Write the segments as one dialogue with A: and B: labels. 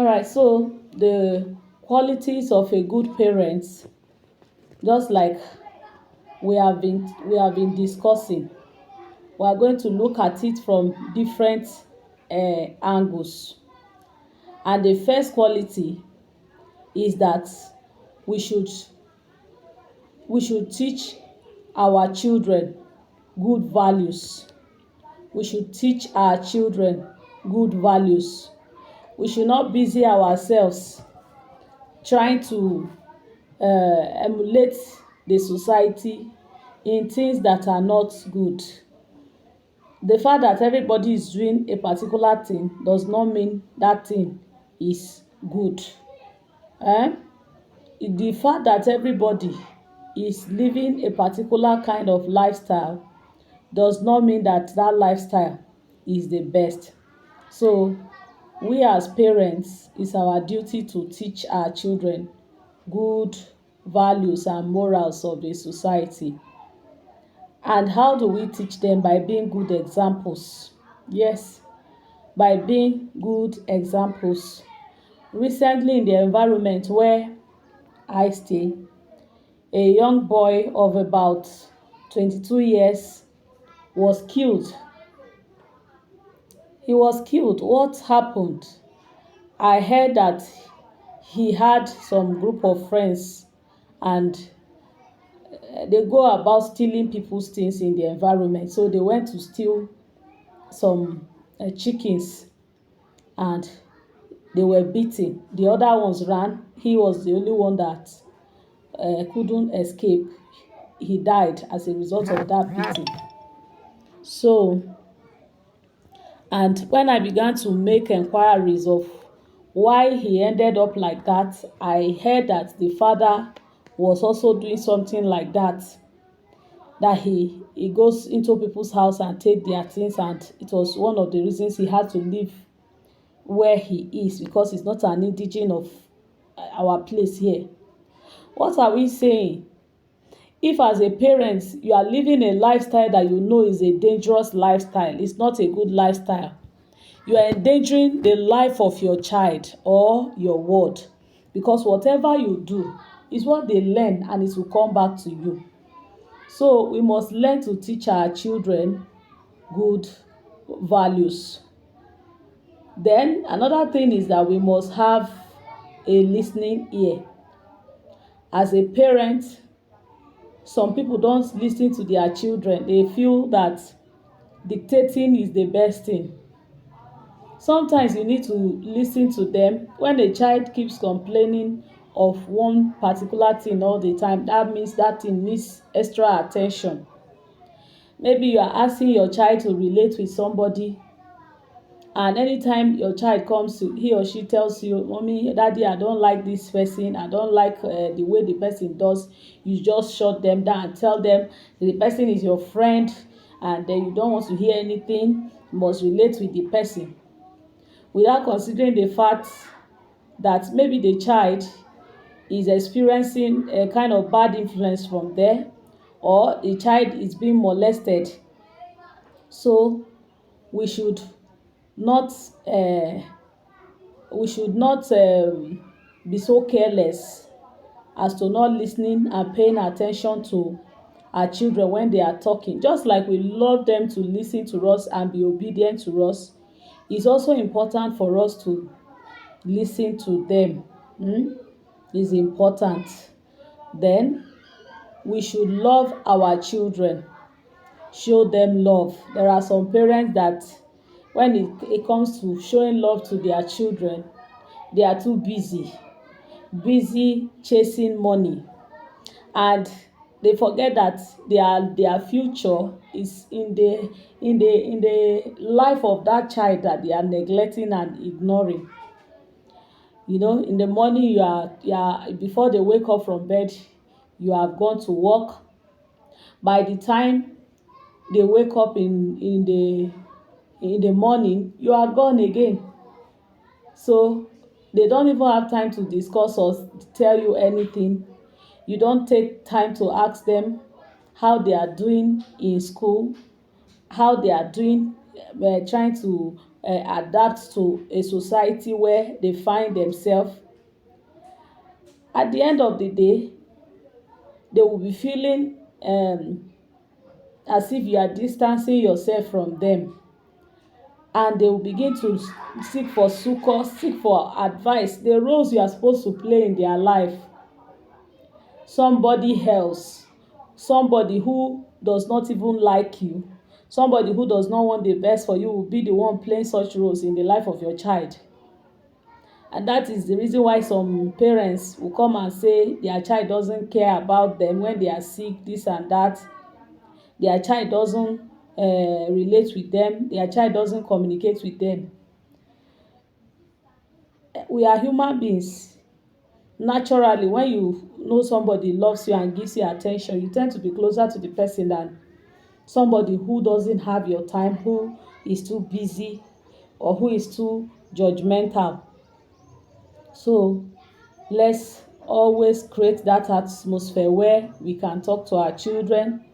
A: Alright, so the qualities of a good parent, just like we have been discussing, we are going to look at it from different angles. And the first quality is that we should we should teach our children good values. We should teach our children good values. We should not busy ourselves trying to emulate the society in things that are not good. The fact that everybody is doing a particular thing does not mean that thing is good. Eh? The fact that everybody is living a particular kind of lifestyle does not mean that that lifestyle is the best. So we as parents, it's our duty to teach our children good values and morals of the society. And how do we teach them? By being good examples. Yes, by being good examples. Recently, in the environment where I stay, a young boy of about 22 years was killed. He was killed. What happened? I heard that he had some group of friends, and they go about stealing people's things in the environment. So they went to steal some chickens, and they were beaten. The other ones ran. He was the only one that couldn't escape. He died as a result of that beating. So, and when I began to make inquiries of why he ended up like that, I heard that the father was also doing something like that. That he goes into people's house and take their things, and it was one of the reasons he had to leave where he is, because he's not an indigenous of our place here. What are we saying? If as a parent you are living a lifestyle that you know is a dangerous lifestyle, it's not a good lifestyle, you are endangering the life of your child or your ward, because whatever you do is what they learn and it will come back to you. So we must learn to teach our children good values. Then another thing is that we must have a listening ear. As a parent, some people don't listen to their children. They feel that dictating is the best thing. Sometimes you need to listen to them. When a child keeps complaining of one particular thing all the time, that means that thing needs extra attention. Maybe you are asking your child to relate with somebody, and anytime your child comes to, he or she tells you, mommy, daddy, I don't like this person, I don't like the way the person does, you just shut them down and tell them the person is your friend, and then you don't want to hear anything. You must relate with the person, without considering the fact that maybe the child is experiencing a kind of bad influence from there, or the child is being molested. So we should not uh, be so careless as to not listening and paying attention to our children when they are talking. Just like we love them to listen to us and be obedient to us, it's also important for us to listen to them. It's important. Then we should love our children, show them love. There are some parents that when it comes to showing love to their children, they are too busy chasing money, and they forget that their future is in the life of that child that they are neglecting and ignoring. In the morning, you are before they wake up from bed, you have gone to work. By the time they wake up in the morning, you are gone again. So they don't even have time to discuss or tell you anything. You don't take time to ask them how they are doing in school, how they are doing, trying to adapt to a society where they find themselves. At the end of the day, they will be feeling as if you are distancing yourself from them, and they will begin to seek for succor, seek for advice, the roles you are supposed to play in their life. Somebody else, somebody who does not even like you, somebody who does not want the best for you will be the one playing such roles in the life of your child. And that is the reason why some parents will come and say their child doesn't care about them when they are sick, this and that. Their child doesn't relate with them, their child doesn't communicate with them. We are human beings. Naturally, when you know somebody loves you and gives you attention, you tend to be closer to the person than somebody who doesn't have your time, who is too busy, or who is too judgmental. So let's always create that atmosphere where we can talk to our children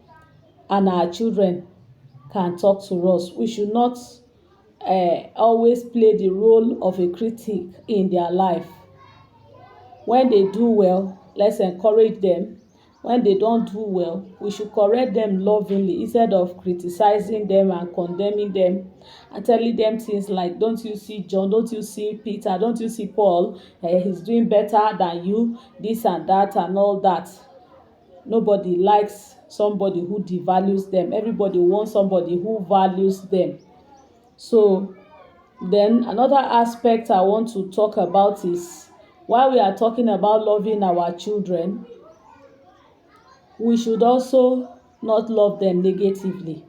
A: and our children can talk to us. We should not always play the role of a critic in their life. When they do well, let's encourage them. When they don't do well, we should correct them lovingly instead of criticizing them and condemning them and telling them things like, don't you see John, don't you see Peter, don't you see Paul, he's doing better than you, this and that and all that. Nobody likes somebody who devalues them. Everybody wants somebody who values them. So then another aspect I want to talk about is, while we are talking about loving our children, we should also not love them negatively.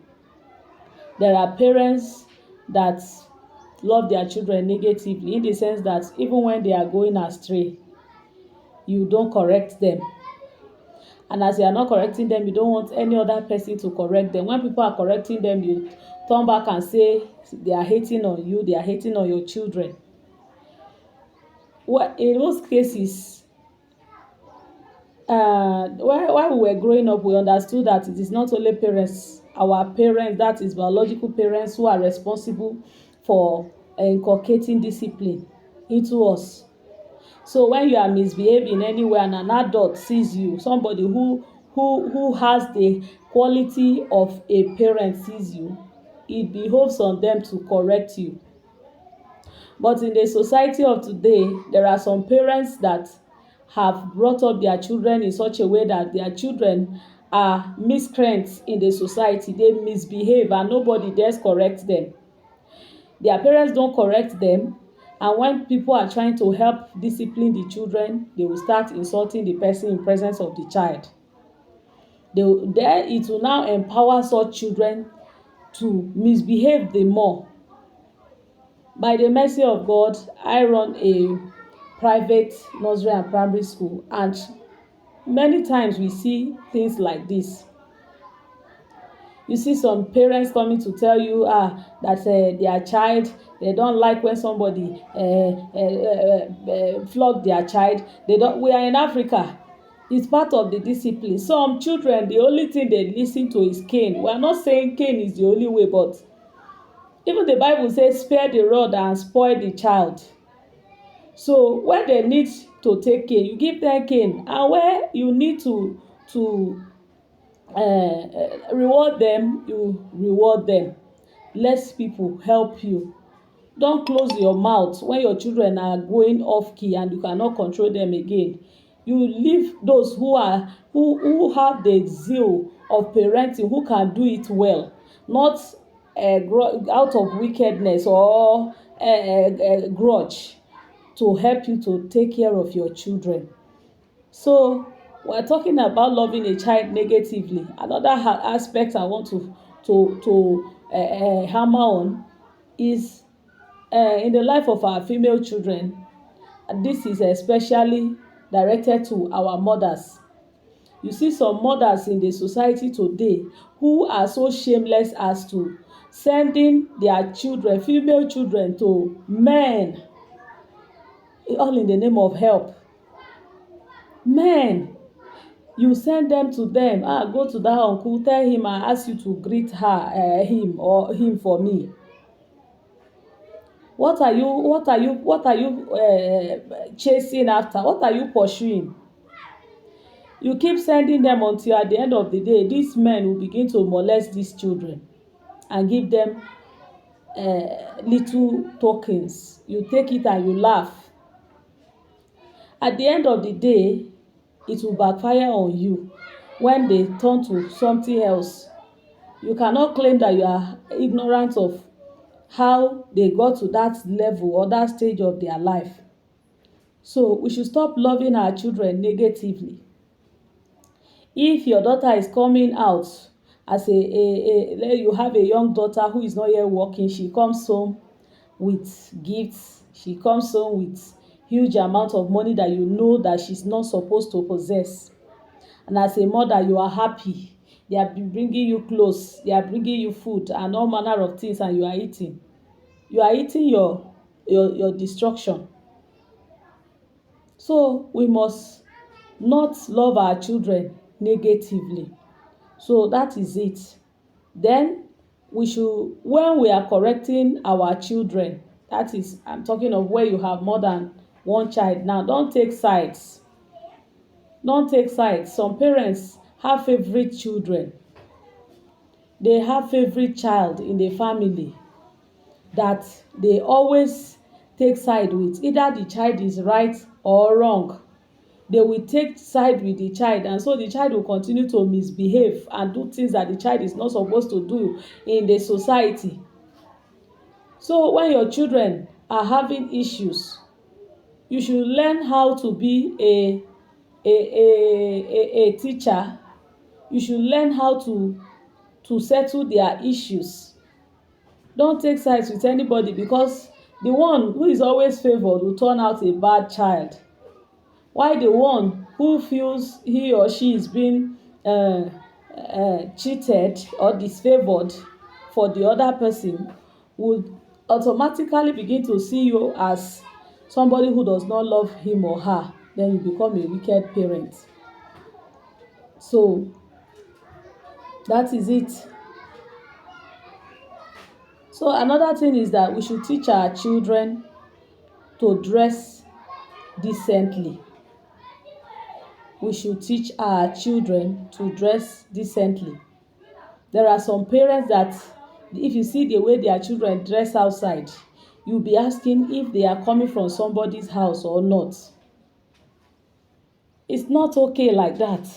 A: There are parents that love their children negatively, in the sense that even when they are going astray, you don't correct them. And as you are not correcting them, you don't want any other person to correct them. When people are correcting them, you turn back and say they are hating on you, they are hating on your children. Well, in most cases, while we were growing up, we understood that it is not only parents, our parents, that is biological parents, who are responsible for inculcating discipline into us. So when you are misbehaving anywhere and an adult sees you, somebody who has the quality of a parent sees you, it behoves on them to correct you. But in the society of today, there are some parents that have brought up their children in such a way that their children are miscreants in the society. They misbehave and nobody dares correct them. Their parents don't correct them, and when people are trying to help discipline the children, they will start insulting the person in presence of the child. Then it will now empower such children to misbehave the more. By the mercy of God, I run a private nursery and primary school, and many times we see things like this. You see some parents coming to tell you that their child, they don't like when somebody flog their child. They don't. We are in Africa. It's part of the discipline. Some children, the only thing they listen to is cane. We are not saying cane is the only way, but even the Bible says spare the rod and spoil the child. So when they need to take cane, you give them cane, and where you need to reward them, you reward them. Let people help you. Don't close your mouth when your children are going off key and you cannot control them again. You leave those who have the zeal of parenting, who can do it well, not out of wickedness or grudge, to help you to take care of your children. So we're talking about loving a child negatively. Another aspect I want to hammer on is in the life of our female children. This is especially directed to our mothers. You see some mothers in the society today who are so shameless as to sending their children, female children, to men, all in the name of help. Men, you send them to them. Go to that uncle, tell him I ask you to greet him or him for me. What are you chasing after? What are you pursuing? You keep sending them until at the end of the day these men will begin to molest these children and give them little tokens. You take it and you laugh. At the end of the day, it will backfire on you when they turn to something else. You cannot claim that you are ignorant of how they got to that level or that stage of their life. So we should stop loving our children negatively. If your daughter is coming out as you have a young daughter who is not yet working, she comes home with gifts, she comes home with huge amount of money that you know that she's not supposed to possess, and as a mother you are happy. They are bringing you clothes, they are bringing you food and all manner of things, and you are eating your destruction. So we must not love our children negatively. So that is it. Then we should, when we are correcting our children, that is, I'm talking of where you have more than one child now, don't take sides. Don't take sides. Some parents have favorite children. They have favorite child in the family that they always take side with. Either the child is right or wrong, they will take side with the child, and so the child will continue to misbehave and do things that the child is not supposed to do in the society. So when your children are having issues, you should learn how to be a teacher. You should learn how to settle their issues. Don't take sides with anybody, because the one who is always favored will turn out a bad child, while the one who feels he or she is being cheated or disfavored for the other person would automatically begin to see you as somebody who does not love him or her. Then you become a wicked parent. So that is it. So another thing is that we should teach our children to dress decently. We should teach our children to dress decently. There are some parents that if you see the way their children dress outside, you'll be asking if they are coming from somebody's house or not. It's not okay like that.